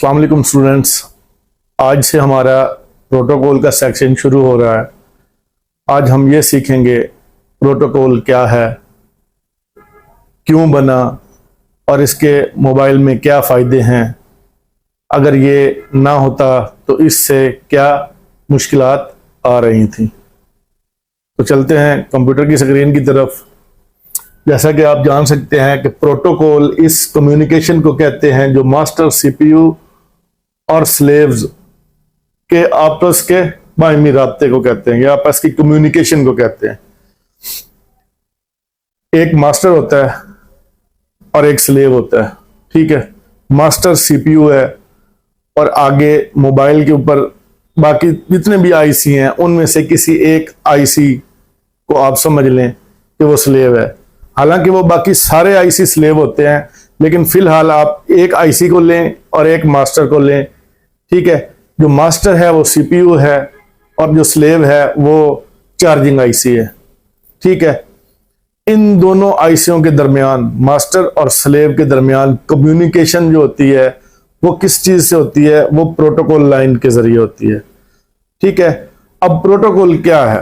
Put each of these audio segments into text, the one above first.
अस्सलाम वालेकुम स्टूडेंट्स। आज से हमारा प्रोटोकॉल का सेक्शन शुरू हो रहा है। आज हम ये सीखेंगे प्रोटोकॉल क्या है, क्यों बना और इसके मोबाइल में क्या फ़ायदे हैं। अगर ये ना होता तो इससे क्या मुश्किलात आ रही थी। तो चलते हैं कंप्यूटर की स्क्रीन की तरफ। जैसा कि आप जान सकते हैं कि प्रोटोकॉल इस कम्युनिकेशन को कहते हैं जो मास्टर सीपीयू और स्लेव्स के आपस के बाहमी राब्ते को कहते हैं या आपस की कम्युनिकेशन को कहते हैं। एक मास्टर होता है और एक स्लेव होता है, ठीक है। मास्टर सीपीयू है और आगे मोबाइल के ऊपर बाकी जितने भी आईसी हैं उनमें से किसी एक आईसी को आप समझ लें कि वो स्लेव है। हालांकि वो बाकी सारे आईसी स्लेव होते हैं, लेकिन फिलहाल आप एक आईसी को लें और एक मास्टर को लें, ठीक है। जो मास्टर है वो सीपीयू है और जो स्लेव है वो चार्जिंग आईसी है, ठीक है। इन दोनों आईसीओं के दरमियान, मास्टर और स्लेव के दरमियान कम्युनिकेशन जो होती है वो किस चीज से होती है? वो प्रोटोकॉल लाइन के जरिए होती है, ठीक है। अब प्रोटोकॉल क्या है?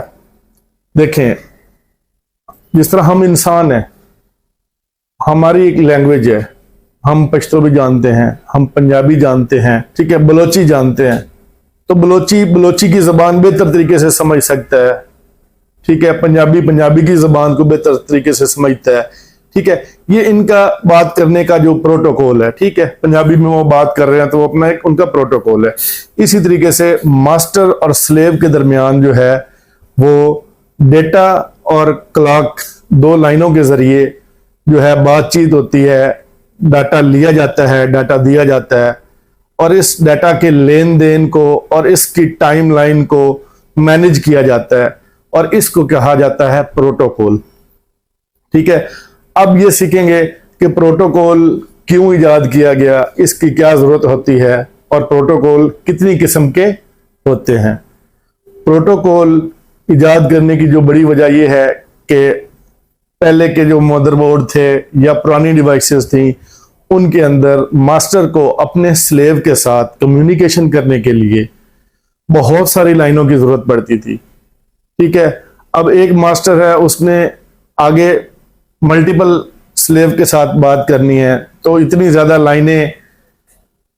देखें, जिस तरह हम इंसान हैं, हमारी एक लैंग्वेज है, हम पश्तो भी जानते हैं, हम पंजाबी जानते हैं, ठीक है, बलोची जानते हैं। तो बलोची की जबान बेहतर तरीके से समझ सकता है, ठीक है। पंजाबी की जबान को बेहतर तरीके से समझता है, ठीक है। ये इनका बात करने का जो प्रोटोकॉल है, ठीक है। पंजाबी में वो बात कर रहे हैं तो वो अपना एक उनका प्रोटोकॉल है। इसी तरीके से मास्टर और स्लेव के दरमियान जो है वो डेटा और क्लॉक, दो लाइनों के जरिए जो है बातचीत होती है। डाटा लिया जाता है, डाटा दिया जाता है और इस डाटा के लेन देन को और इसकी टाइमलाइन को मैनेज किया जाता है और इसको कहा जाता है प्रोटोकॉल, ठीक है। अब ये सीखेंगे कि प्रोटोकॉल क्यों इजाद किया गया, इसकी क्या जरूरत होती है और प्रोटोकॉल कितनी किस्म के होते हैं। प्रोटोकॉल इजाद करने की जो बड़ी वजह यह है कि पहले के जो मदरबोर्ड थे या पुरानी डिवाइसेस थी, उनके अंदर मास्टर को अपने स्लेव के साथ कम्युनिकेशन करने के लिए बहुत सारी लाइनों की जरूरत पड़ती थी, ठीक है। अब एक मास्टर है, उसने आगे मल्टीपल स्लेव के साथ बात करनी है, तो इतनी ज्यादा लाइनें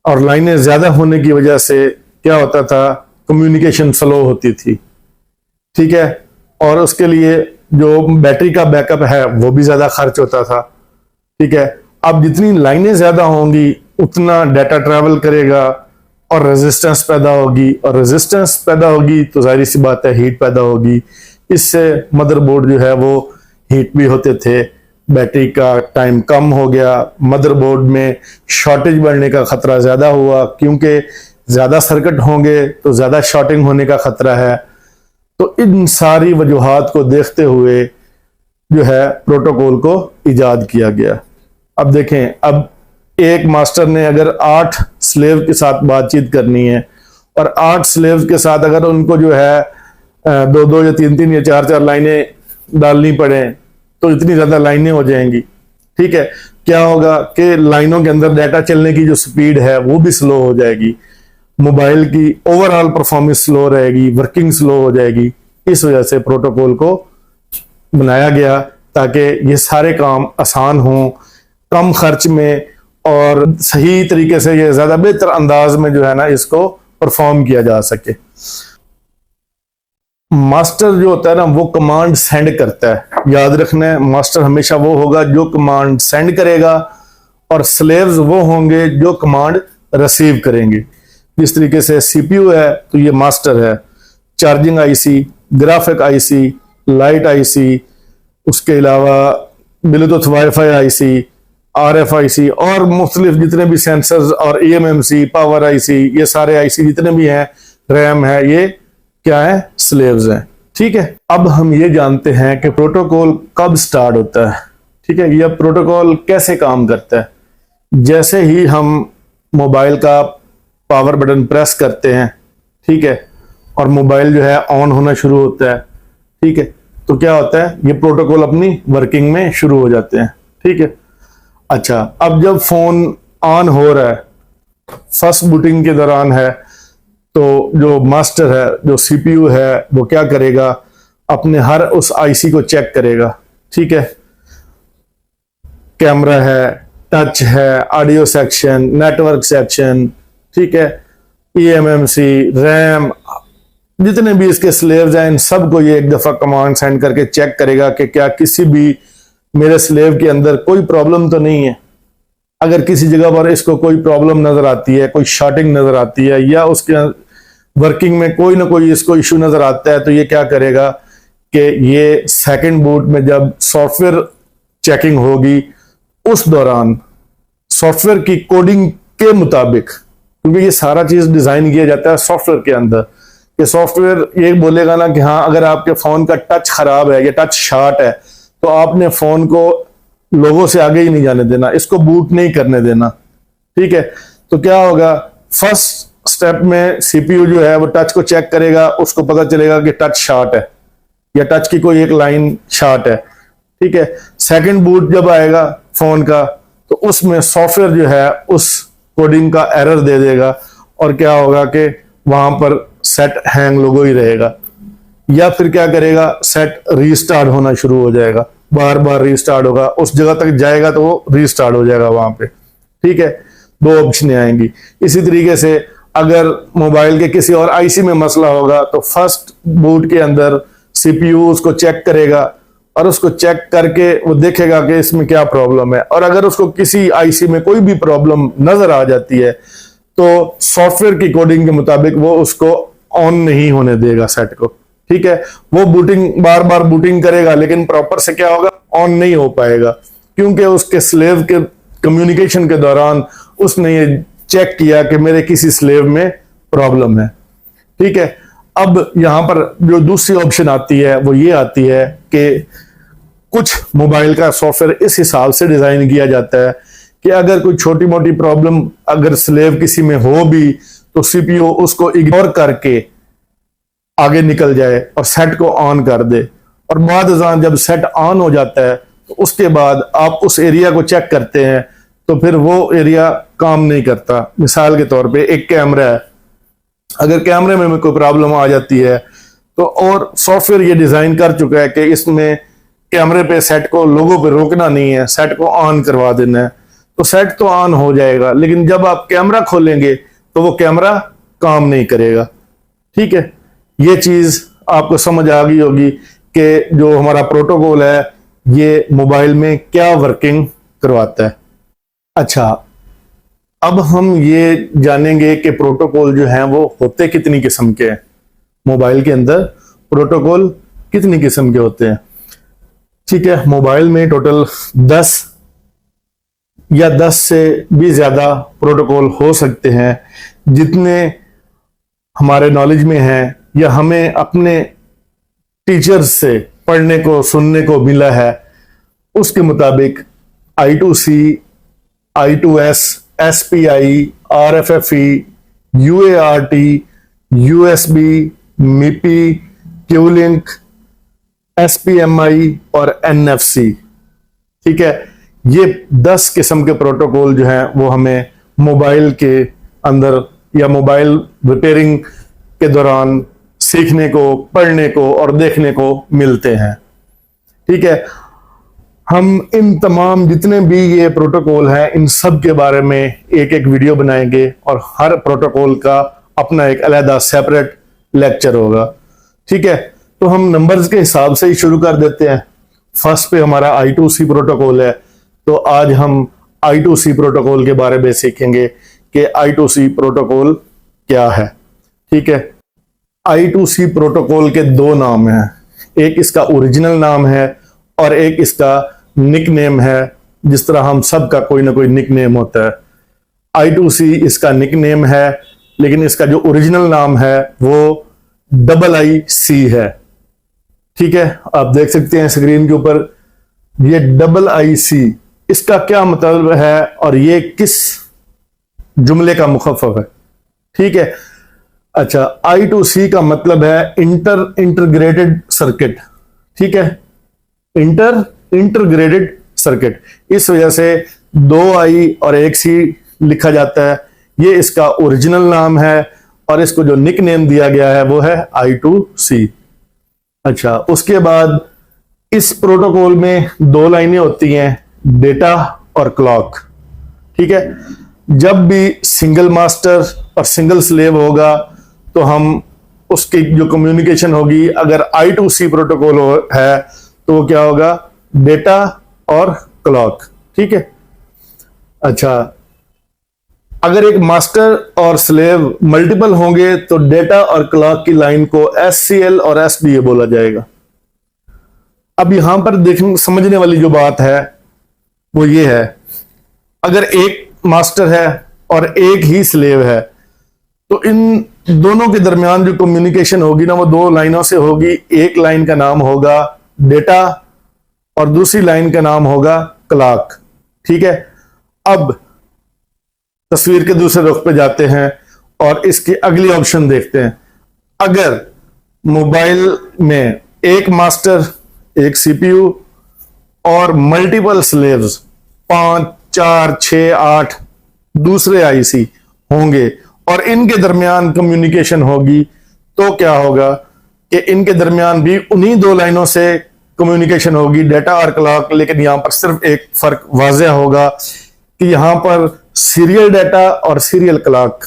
और लाइनें ज्यादा होने की वजह से क्या होता था, कम्युनिकेशन स्लो होती थी, ठीक है। और उसके लिए जो बैटरी का बैकअप है वो भी ज्यादा खर्च होता था, ठीक है। अब जितनी लाइनें ज्यादा होंगी उतना डाटा ट्रैवल करेगा और रेजिस्टेंस पैदा होगी, और रेजिस्टेंस पैदा होगी तो जाहिर सी बात है हीट पैदा होगी। इससे मदरबोर्ड जो है वो हीट भी होते थे, बैटरी का टाइम कम हो गया, मदरबोर्ड में शॉर्टेज बढ़ने का खतरा ज्यादा हुआ, क्योंकि ज्यादा सर्किट होंगे तो ज्यादा शॉर्टिंग होने का खतरा है। तो इन सारी वजूहात को देखते हुए जो है प्रोटोकॉल को इजाद किया गया। अब देखें, अब एक मास्टर ने अगर 8 स्लेव के साथ बातचीत करनी है और 8 स्लेव के साथ अगर उनको जो है 2-2 या 3-3 या 4-4 लाइनें डालनी पड़े तो इतनी ज्यादा लाइनें हो जाएंगी, ठीक है। क्या होगा कि लाइनों के अंदर डाटा चलने की जो स्पीड है वो भी स्लो हो जाएगी, मोबाइल की ओवरऑल परफॉर्मेंस स्लो रहेगी, वर्किंग स्लो हो जाएगी। इस वजह से प्रोटोकॉल को बनाया गया ताकि ये सारे काम आसान हों, कम खर्च में और सही तरीके से, ये ज्यादा बेहतर अंदाज में जो है ना इसको परफॉर्म किया जा सके। मास्टर जो होता है ना वो कमांड सेंड करता है, याद रखना है। मास्टर हमेशा वो होगा जो कमांड सेंड करेगा और स्लेव्स वो होंगे जो कमांड रिसीव करेंगे। जिस तरीके से सीपीयू है तो ये मास्टर है, charging IC, graphic IC, light IC, उसके अलावा ब्लूटूथ वाईफाई आईसी, आरएफआईसी और मुख्तलिफ जितने भी सेंसर्स और ईएमएमसी, पावर आईसी, ये सारे आईसी जितने भी हैं, रैम है, ये क्या है? स्लेव्स हैं, ठीक है। अब हम ये जानते हैं कि प्रोटोकॉल कब स्टार्ट होता है, ठीक है। यह प्रोटोकॉल कैसे काम करता है? जैसे ही हम मोबाइल का पावर बटन प्रेस करते हैं, ठीक है, और मोबाइल जो है ऑन होना शुरू होता है, ठीक है, तो क्या होता है, ये प्रोटोकॉल अपनी वर्किंग में शुरू हो जाते हैं, ठीक है। अच्छा, अब जब फोन ऑन हो रहा है फर्स्ट बूटिंग के दौरान है तो जो मास्टर है, जो सीपीयू है, वो क्या करेगा, अपने हर उस आईसी को चेक करेगा। ठीक है, कैमरा है, टच है, ऑडियो सेक्शन, नेटवर्क सेक्शन, ठीक है, ईएमएमसी, रैम, जितने भी इसके स्लेव्स हैं इन सबको ये एक दफा कमांड सेंड करके चेक करेगा कि क्या किसी भी मेरे स्लेव के अंदर कोई प्रॉब्लम तो नहीं है। अगर किसी जगह पर इसको कोई प्रॉब्लम नजर आती है, कोई शॉर्टिंग नजर आती है, या उसके वर्किंग में कोई ना कोई इसको इशू नजर आता है, तो ये क्या करेगा कि ये सेकंड बूट में जब सॉफ्टवेयर चेकिंग होगी उस दौरान सॉफ्टवेयर की कोडिंग के मुताबिक, क्योंकि ये सारा चीज डिजाइन किया जाता है सॉफ्टवेयर के अंदर, कि सॉफ्टवेयर ये बोलेगा ना कि हाँ अगर आपके फोन का टच खराब है या टच शॉर्ट है तो आपने फोन को लोगों से आगे ही नहीं जाने देना, इसको बूट नहीं करने देना। ठीक है, तो क्या होगा, फर्स्ट स्टेप में सीपीयू जो है वो टच को चेक करेगा, उसको पता चलेगा कि टच शॉर्ट है या टच की कोई एक लाइन शॉर्ट है। ठीक है, सेकंड बूट जब आएगा फोन का तो उसमें सॉफ्टवेयर जो है उस कोडिंग का एरर दे देगा और क्या होगा कि वहां पर सेट हैंग लोगो ही रहेगा, या फिर क्या करेगा, सेट रीस्टार्ट होना शुरू हो जाएगा, बार बार रीस्टार्ट होगा, उस जगह तक जाएगा तो वो रीस्टार्ट हो जाएगा वहां पे। ठीक है, दो ऑप्शन आएंगी। इसी तरीके से अगर मोबाइल के किसी और आईसी में मसला होगा तो फर्स्ट बूट के अंदर सीपीयू उसको चेक करेगा और उसको चेक करके वो देखेगा कि इसमें क्या प्रॉब्लम है, और अगर उसको किसी आईसी में कोई भी प्रॉब्लम नजर आ जाती है तो सॉफ्टवेयर की कोडिंग के मुताबिक वो उसको ऑन नहीं होने देगा सेट को। ठीक है, वो बूटिंग बार बार बूटिंग करेगा लेकिन प्रॉपर से क्या होगा, ऑन नहीं हो पाएगा, क्योंकि उसके स्लेव के कम्युनिकेशन के दौरान उसने ये चेक किया कि मेरे किसी स्लेव में प्रॉब्लम है। ठीक है, अब यहां पर जो दूसरी ऑप्शन आती है वो ये आती है कि कुछ मोबाइल का सॉफ्टवेयर इस हिसाब से डिजाइन किया जाता है कि अगर कोई छोटी मोटी प्रॉब्लम अगर स्लेव किसी में हो भी तो सीपीयू उसको इग्नोर करके आगे निकल जाए और सेट को ऑन कर दे, और बाद जब सेट ऑन हो जाता है तो उसके बाद आप उस एरिया को चेक करते हैं तो फिर वो एरिया काम नहीं करता। मिसाल के तौर पे एक कैमरा है, अगर कैमरे में कोई प्रॉब्लम आ जाती है तो, और सॉफ्टवेयर ये डिजाइन कर चुका है कि इसमें कैमरे पे सेट को लोगों पे रोकना नहीं है, सेट को ऑन करवा देना है, तो सेट तो ऑन हो जाएगा लेकिन जब आप कैमरा खोलेंगे तो वो कैमरा काम नहीं करेगा। ठीक है, ये चीज आपको समझ आ गई होगी कि जो हमारा प्रोटोकॉल है ये मोबाइल में क्या वर्किंग करवाता है। अच्छा, अब हम ये जानेंगे कि प्रोटोकॉल जो है वो होते कितनी किस्म के हैं। मोबाइल के अंदर प्रोटोकॉल कितनी किस्म के होते हैं। ठीक है, मोबाइल में टोटल 10 या 10 से भी ज्यादा प्रोटोकॉल हो सकते हैं, जितने हमारे नॉलेज में हैं या हमें अपने टीचर्स से पढ़ने को सुनने को मिला है उसके मुताबिक I2C, I2S, SPI, RFFE, UART, USB, MIPI, QLink, SPMI और NFC। ठीक है, ये 10 किस्म के प्रोटोकॉल जो हैं वो हमें मोबाइल के अंदर या मोबाइल रिपेयरिंग के दौरान सीखने को, पढ़ने को और देखने को मिलते हैं। ठीक है, हम इन तमाम जितने भी ये प्रोटोकॉल हैं इन सब के बारे में एक एक वीडियो बनाएंगे और हर प्रोटोकॉल का अपना एक अलग सेपरेट लेक्चर होगा। ठीक है, तो हम नंबर्स के हिसाब से ही शुरू कर देते हैं। फर्स्ट पे हमारा I2C प्रोटोकॉल है, तो आज हम I2C प्रोटोकॉल के बारे में सीखेंगे कि I2C प्रोटोकॉल क्या है। ठीक है, I2C प्रोटोकॉल के दो नाम हैं, एक इसका ओरिजिनल नाम है और एक इसका निकनेम है। जिस तरह हम सब का कोई ना कोई निकनेम होता है, I2C इसका निकनेम है, लेकिन इसका जो ओरिजिनल नाम है वो IIC है। ठीक है, आप देख सकते हैं स्क्रीन के ऊपर ये IIC, इसका क्या मतलब है और ये किस जुमले का मुखफ़फ़ है। ठीक है, अच्छा, I2C का मतलब है इंटरग्रेटेड सर्किट। ठीक है, इंटरग्रेटेड सर्किट, इस वजह से 2 I और 1 C लिखा जाता है ये इसका ओरिजिनल नाम है और इसको जो निक नेम दिया गया है वो है I2C। अच्छा, उसके बाद इस प्रोटोकॉल में दो लाइनें होती हैं, डेटा और क्लॉक। ठीक है, जब भी सिंगल मास्टर और सिंगल स्लेव होगा तो हम उसकी जो कम्युनिकेशन होगी, अगर I2C प्रोटोकॉल है तो वो क्या होगा, डेटा और क्लॉक। ठीक है। अच्छा, अगर एक मास्टर और स्लेव मल्टीपल होंगे तो डेटा और क्लॉक की लाइन को SCL और SDA बोला जाएगा। अब यहां पर देखने समझने वाली जो बात है वो ये है, अगर एक मास्टर है और एक ही स्लेव है तो इन दोनों के दरमियान जो कम्युनिकेशन होगी ना वो दो लाइनों से होगी। एक लाइन का नाम होगा डेटा और दूसरी लाइन का नाम होगा क्लॉक। ठीक है। अब तस्वीर के दूसरे रुख पे जाते हैं और इसकी अगली ऑप्शन देखते हैं। अगर मोबाइल में एक मास्टर, एक CPU और मल्टीपल स्लेव्स 5, 4, 6, 8 दूसरे IC होंगे और इनके दरमियान कम्युनिकेशन होगी तो क्या होगा कि इनके दरमियान भी उन्हीं दो लाइनों से कम्युनिकेशन होगी, डेटा और क्लॉक। लेकिन यहां पर सिर्फ एक फर्क वाज़ेह होगा कि यहां पर सीरियल डेटा और सीरियल क्लॉक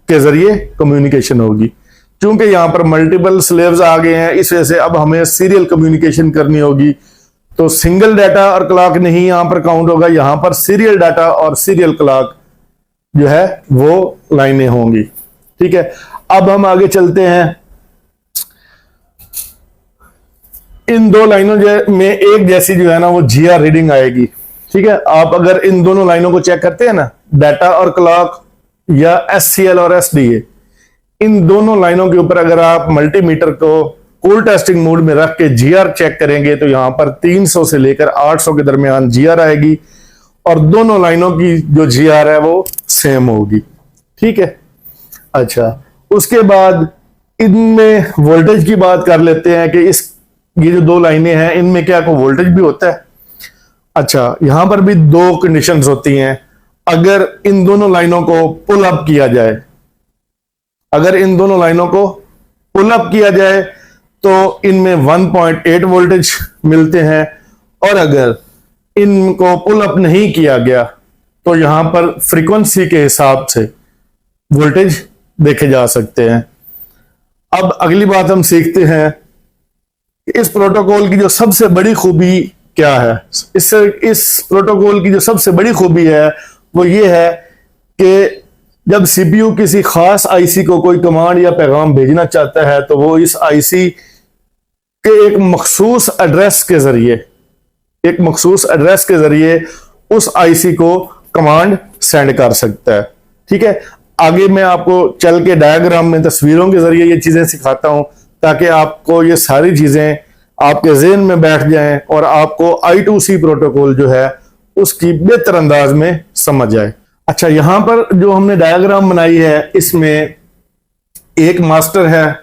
के जरिए कम्युनिकेशन होगी। क्योंकि यहां पर मल्टीपल स्लेव्स आ गए हैं, इस वजह से अब हमें सीरियल कम्युनिकेशन करनी होगी। तो सिंगल डाटा और क्लॉक नहीं यहां पर काउंट होगा, यहां पर सीरियल डाटा और सीरियल क्लॉक जो है वो लाइनें होंगी। ठीक है। अब हम आगे चलते हैं। इन दो लाइनों में एक जैसी जो है ना वो GR रीडिंग आएगी। ठीक है। आप अगर इन दोनों लाइनों को चेक करते हैं ना, डाटा और क्लॉक या SCL और SDA, इन दोनों लाइनों के ऊपर अगर आप मल्टीमीटर को कूल टेस्टिंग मोड में रख के GR चेक करेंगे तो यहां पर 300 से लेकर 800 के दरमियान GR आएगी और दोनों लाइनों की जो GR है वो सेम होगी। ठीक है। अच्छा, उसके बाद इनमें वोल्टेज की बात कर लेते हैं कि ये जो दो लाइनें हैं इनमें क्या कोई वोल्टेज भी होता है। अच्छा, यहां पर भी दो कंडीशंस होती हैं। अगर इन दोनों लाइनों को पुल अप किया जाए, अगर इन दोनों लाइनों को पुल अप किया जाए तो इनमें 1.8 वोल्टेज मिलते हैं और अगर इनको पुल अप नहीं किया गया तो यहां पर फ्रीक्वेंसी के हिसाब से वोल्टेज देखे जा सकते हैं। अब अगली बात हम सीखते हैं कि इस प्रोटोकॉल की जो सबसे बड़ी खूबी क्या है। इस प्रोटोकॉल की जो सबसे बड़ी खूबी है वो ये है कि जब CPU किसी खास IC को कोई कमांड या पैगाम भेजना चाहता है तो वो इस IC के एक मखसूस एड्रेस के जरिए उस IC को कमांड सेंड कर सकता है। ठीक है। आगे मैं आपको चल के डायग्राम में तस्वीरों के जरिए ये चीजें सिखाता हूं ताकि आपको ये सारी चीजें आपके ज़हन में बैठ जाएं और आपको I2C प्रोटोकॉल जो है उसकी बेहतर अंदाज में समझ आए। अच्छा, यहां पर जो हमने डायग्राम बनाई है इसमें एक मास्टर है,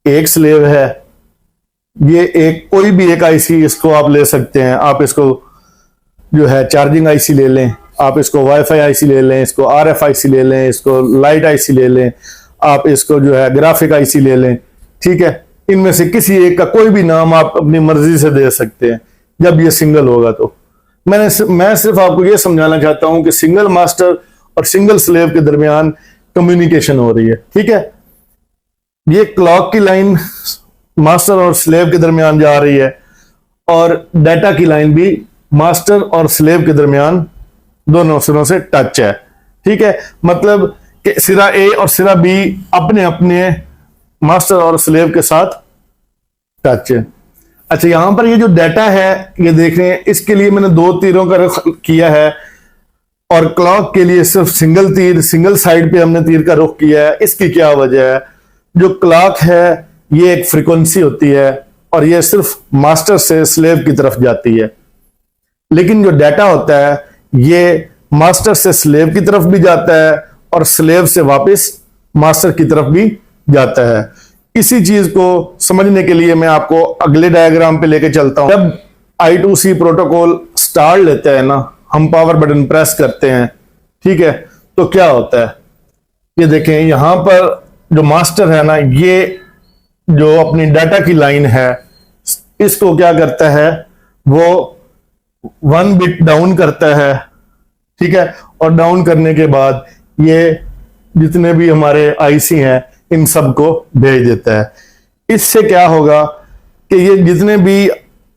एक स्लेव है। ये एक कोई भी एक IC इसको आप ले सकते हैं। आप इसको जो है चार्जिंग IC ले लें, आप इसको वाईफाई IC ले लें, इसको RF IC ले लें, इसको लाइट IC ले लें, आप इसको जो है ग्राफिक IC ले लें। ठीक है। इनमें से किसी एक का कोई भी नाम आप अपनी मर्जी से दे सकते हैं जब ये सिंगल होगा। तो मैं सिर्फ आपको ये समझाना चाहता हूं कि सिंगल मास्टर और सिंगल स्लेव के दरमियान कम्युनिकेशन हो रही है। ठीक है। ये क्लॉक की लाइन मास्टर और स्लेव के दरमियान जा रही है और डाटा की लाइन भी मास्टर और स्लेव के दरमियान दोनों सिरों से टच है। ठीक है। मतलब कि सिरा A और सिरा B अपने अपने मास्टर और स्लेव के साथ टच है। अच्छा, यहां पर ये जो डाटा है ये देख रहे हैं, इसके लिए मैंने दो तीरों का रुख किया है और क्लॉक के लिए सिर्फ सिंगल साइड पे हमने तीर का रुख किया है। इसकी क्या वजह है? जो क्लॉक है ये एक फ्रीक्वेंसी होती है और ये सिर्फ मास्टर से स्लेव की तरफ जाती है, लेकिन जो डाटा होता है ये मास्टर से स्लेव की तरफ भी जाता है और स्लेव से वापस मास्टर की तरफ भी जाता है। इसी चीज को समझने के लिए मैं आपको अगले डायग्राम पे लेके चलता हूं। जब I2C प्रोटोकॉल स्टार्ट लेता है ना, हम पावर बटन प्रेस करते हैं, ठीक है, तो क्या होता है, ये देखें यहां पर जो मास्टर है ना, ये जो अपनी डाटा की लाइन है इसको क्या करता है, वो 1 बिट डाउन करता है, ठीक है। और डाउन करने के बाद ये जितने भी हमारे आईसी हैं इन सबको भेज देता है। इससे क्या होगा कि ये जितने भी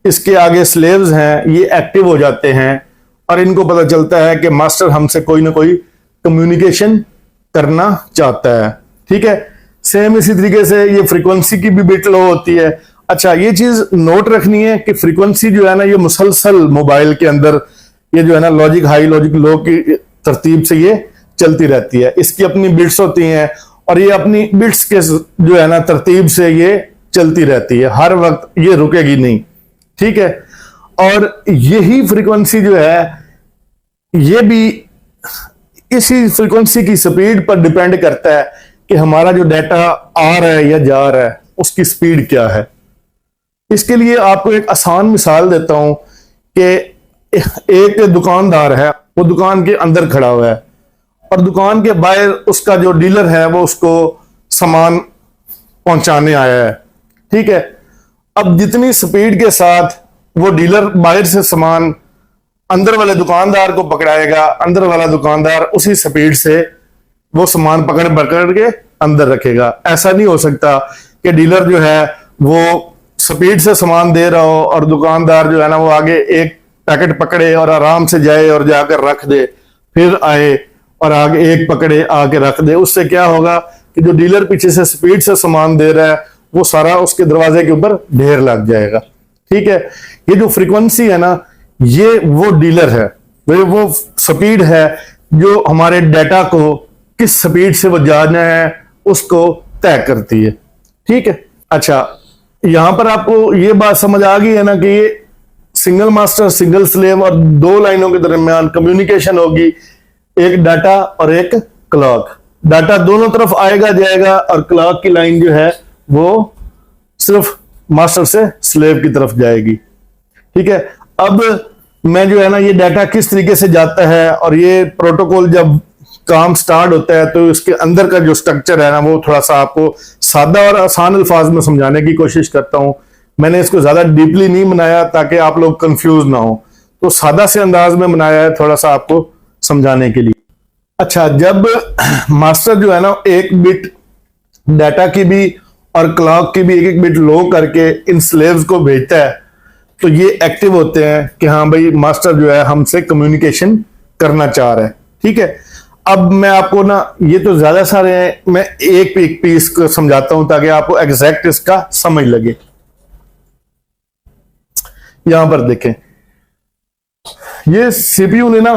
इसके आगे स्लेव्स हैं ये एक्टिव हो जाते हैं और इनको पता चलता है कि मास्टर हमसे कोई ना कोई कम्युनिकेशन करना चाहता है, ठीक है। सेम इसी तरीके से ये फ्रीक्वेंसी की भी बिट लो होती है। अच्छा, ये चीज नोट रखनी है कि फ्रीक्वेंसी जो है ना ये मुसलसल मोबाइल के अंदर ये जो है ना लॉजिक हाई लॉजिक लो की तरतीब से ये चलती रहती है। इसकी अपनी बिट्स होती हैं और ये अपनी बिट्स के जो है ना तरतीब से ये चलती रहती है, हर वक्त ये रुकेगी नहीं, ठीक है। और यही फ्रीक्वेंसी जो है ये भी इसी फ्रीक्वेंसी की स्पीड पर डिपेंड करता है कि हमारा जो डाटा आ रहा है या जा रहा है उसकी स्पीड क्या है। इसके लिए आपको एक आसान मिसाल देता हूं कि एक दुकानदार है, वो दुकान के अंदर खड़ा हुआ है और दुकान के बाहर उसका जो डीलर है वो उसको सामान पहुंचाने आया है, ठीक है। अब जितनी स्पीड के साथ वो डीलर बाहर से सामान अंदर वाले दुकानदार को पकड़ाएगा, अंदर वाला दुकानदार उसी स्पीड से वो सामान पकड़ पकड़ के अंदर रखेगा। ऐसा नहीं हो सकता कि डीलर जो है वो स्पीड से सामान दे रहा हो और दुकानदार जो है ना वो आगे एक पैकेट पकड़े और आराम से जाए और जाकर रख दे, फिर आए और आगे एक पकड़े आके रख दे। उससे क्या होगा कि जो डीलर पीछे से स्पीड से सामान दे रहा है वो सारा उसके दरवाजे के ऊपर ढेर लग जाएगा, ठीक है। ये जो फ्रीक्वेंसी है ना ये वो डीलर है, वो स्पीड है जो हमारे डाटा को किस स्पीड से वो जाना है उसको तय करती है, ठीक है। अच्छा, यहां पर आपको ये बात समझ आ गई है ना कि ये सिंगल मास्टर सिंगल स्लेव और दो लाइनों के दरमियान कम्युनिकेशन होगी, एक डाटा और एक क्लॉक। डाटा दोनों तरफ आएगा जाएगा और क्लॉक की लाइन जो है वो सिर्फ मास्टर से स्लेव की तरफ जाएगी, ठीक है। अब मैं जो है ना ये डाटा किस तरीके से जाता है और ये प्रोटोकॉल जब काम स्टार्ट होता है तो इसके अंदर का जो स्ट्रक्चर है ना वो थोड़ा सा आपको सादा और आसान अल्फाज में समझाने की कोशिश करता हूं। मैंने इसको ज्यादा डीपली नहीं बनाया ताकि आप लोग कंफ्यूज ना हो, तो सादा से अंदाज में बनाया है थोड़ा सा आपको समझाने के लिए। अच्छा, जब मास्टर जो है ना एक बिट डाटा की भी और क्लॉक की भी एक एक बिट लो करके इन स्लेव्स को भेजता है तो ये एक्टिव होते हैं कि हाँ भाई मास्टर जो है हमसे कम्युनिकेशन करना चाह रहा है, ठीक है। अब मैं आपको ना ये तो ज्यादा सारे हैं, मैं एक पीस को समझाता हूं ताकि आपको एग्जैक्ट इसका समझ लगे। यहां पर देखें, ये सीपीयू ने ना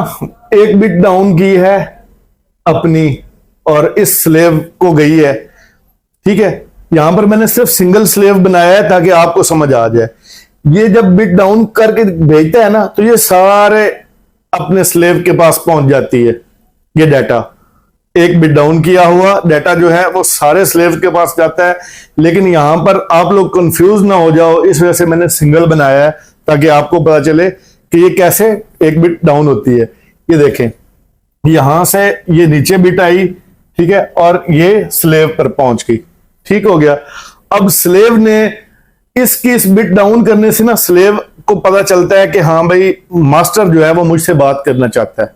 एक बिट डाउन की है अपनी और इस स्लेव को गई है, ठीक है। यहां पर मैंने सिर्फ सिंगल स्लेव बनाया है ताकि आपको समझ आ जाए। ये जब बिट डाउन करके भेजता है ना तो ये सारे अपने स्लेव के पास पहुंच जाती है। ये डाटा एक बिट डाउन किया हुआ डाटा जो है वो सारे स्लेव के पास जाता है, लेकिन यहां पर आप लोग कंफ्यूज ना हो जाओ इस वजह से मैंने सिंगल बनाया है ताकि आपको पता चले कि ये कैसे एक बिट डाउन होती है। ये देखें, यहां से ये नीचे बिट आई, ठीक है, और ये स्लेव पर पहुंच गई, ठीक हो गया। अब स्लेव ने इसकी इस बिट डाउन करने से ना स्लेव को पता चलता है कि हाँ भाई मास्टर जो है वो मुझसे बात करना चाहता है,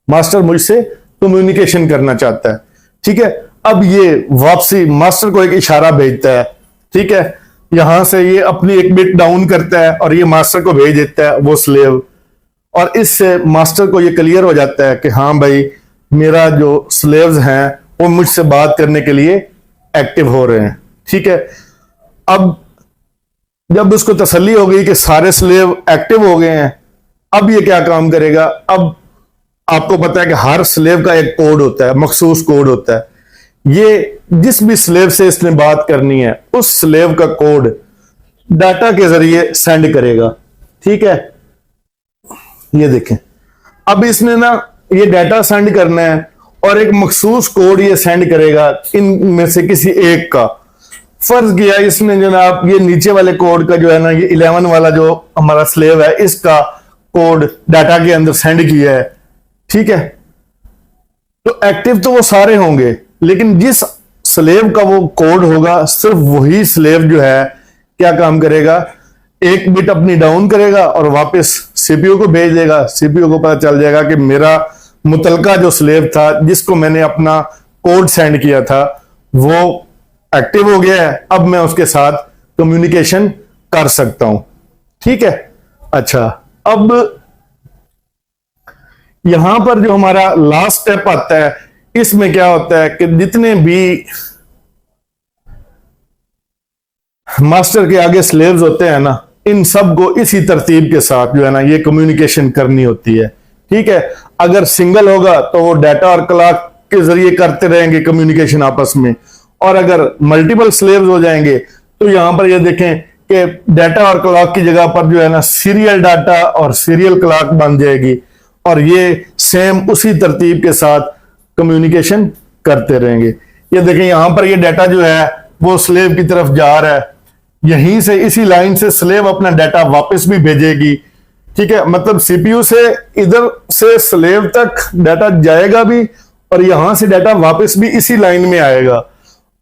मास्टर मुझसे कम्युनिकेशन करना चाहता है, ठीक है। अब ये वापसी मास्टर को एक इशारा भेजता है, ठीक है। यहां से ये अपनी एक बिट डाउन करता है और ये मास्टर को भेज देता है वो स्लेव, और इससे मास्टर को ये क्लियर हो जाता है कि हाँ भाई मेरा जो स्लेव्स हैं वो मुझसे बात करने के लिए एक्टिव हो रहे हैं, ठीक है। अब जब उसको तसल्ली हो गई कि सारे स्लेव एक्टिव हो गए हैं, अब ये क्या काम करेगा। अब आपको पता है कि हर स्लेव का एक कोड होता है, मखसूस कोड होता है। ये जिस भी स्लेव से इसने बात करनी है उस स्लेव का कोड डाटा के जरिए सेंड करेगा, ठीक है। ये देखें, अब इसने ना ये डाटा सेंड करना है और एक मखसूस कोड ये सेंड करेगा इनमें से किसी एक का। फर्ज किया इसने जनाब ये नीचे वाले कोड का जो है ना ये 11 वाला जो हमारा स्लेव है इसका कोड डाटा के अंदर सेंड किया है, ठीक है। तो एक्टिव तो वो सारे होंगे, लेकिन जिस स्लेव का वो कोड होगा सिर्फ वही स्लेव जो है क्या काम करेगा, एक बिट अपनी डाउन करेगा और वापस सीपीयू को भेज देगा। सीपीयू को पता चल जाएगा कि मेरा मुतलका जो स्लेव था जिसको मैंने अपना कोड सेंड किया था वो एक्टिव हो गया है, अब मैं उसके साथ कम्युनिकेशन कर सकता हूं। ठीक है। अच्छा, अब यहां पर जो हमारा लास्ट स्टेप आता है, इसमें क्या होता है कि जितने भी मास्टर के आगे स्लेव्स होते हैं ना, इन सब को इसी तरतीब के साथ जो है ना ये कम्युनिकेशन करनी होती है। ठीक है। अगर सिंगल होगा तो वो डाटा और क्लॉक के जरिए करते रहेंगे कम्युनिकेशन आपस में, और अगर मल्टीपल स्लेव्स हो जाएंगे तो यहां पर ये देखें कि डाटा और क्लॉक की जगह पर जो है ना सीरियल डाटा और सीरियल क्लॉक बन जाएगी, और ये सेम उसी तरतीब के साथ कम्युनिकेशन करते रहेंगे। ये देखें यहां पर ये डाटा जो है वो स्लेव की तरफ जा रहा है, यहीं से इसी लाइन से स्लेव अपना डाटा वापस भी भेजेगी। ठीक है, मतलब सीपीयू से इधर से स्लेव तक डाटा जाएगा भी और यहां से डाटा वापस भी इसी लाइन में आएगा।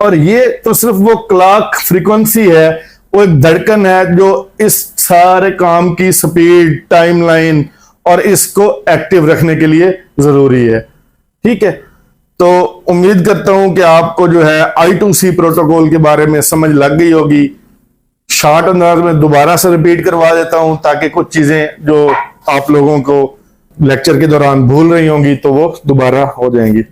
और ये तो सिर्फ वो क्लॉक फ्रीक्वेंसी है, वो एक धड़कन है जो इस सारे काम की स्पीड, टाइमलाइन और इसको एक्टिव रखने के लिए जरूरी है। ठीक है। तो उम्मीद करता हूं कि आपको जो है I2C प्रोटोकॉल के बारे में समझ लग गई होगी। शॉर्ट अंदाज में दोबारा से रिपीट करवा देता हूं ताकि कुछ चीजें जो आप लोगों को लेक्चर के दौरान भूल रही होंगी तो वो दोबारा हो जाएंगी।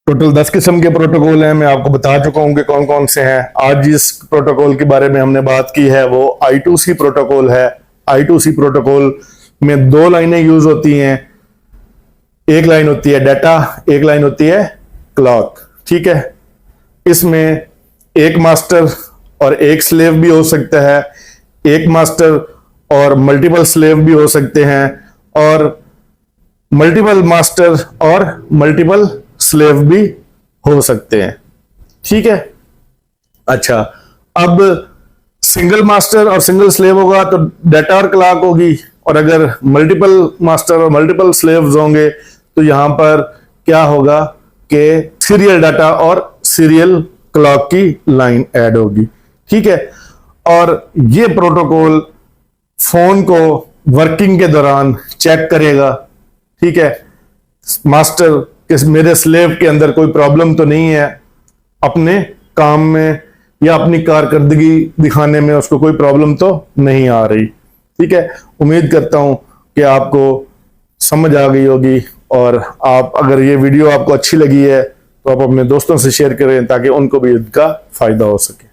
टोटल 10 किस्म के प्रोटोकॉल हैं, मैं आपको बता चुका हूं कि कौन कौन से हैं। आज जिस प्रोटोकॉल के बारे में हमने बात की है वो I2C प्रोटोकॉल है। I2C प्रोटोकॉल में दो लाइनें यूज होती हैं, एक लाइन होती है डाटा, एक लाइन होती है क्लॉक। ठीक है। इसमें एक मास्टर और एक स्लेव भी हो सकता है, एक मास्टर और मल्टीपल स्लेव भी हो सकते हैं, और मल्टीपल मास्टर और मल्टीपल स्लेव भी हो सकते हैं। ठीक है। अच्छा, अब सिंगल मास्टर और सिंगल स्लेव होगा तो डाटा और क्लॉक होगी, और अगर मल्टीपल मास्टर और मल्टीपल स्लेव्स होंगे तो यहां पर क्या होगा कि सीरियल डाटा और सीरियल क्लॉक की लाइन ऐड होगी। ठीक है। और ये प्रोटोकॉल फोन को वर्किंग के दौरान चेक करेगा। ठीक है, मास्टर कि मेरे स्लेव के अंदर कोई प्रॉब्लम तो नहीं है, अपने काम में या अपनी कारकर्दगी दिखाने में उसको कोई प्रॉब्लम तो नहीं आ रही। ठीक है। उम्मीद करता हूं कि आपको समझ आ गई होगी, और आप अगर ये वीडियो आपको अच्छी लगी है तो आप अपने दोस्तों से शेयर करें ताकि उनको भी इसका फायदा हो सके।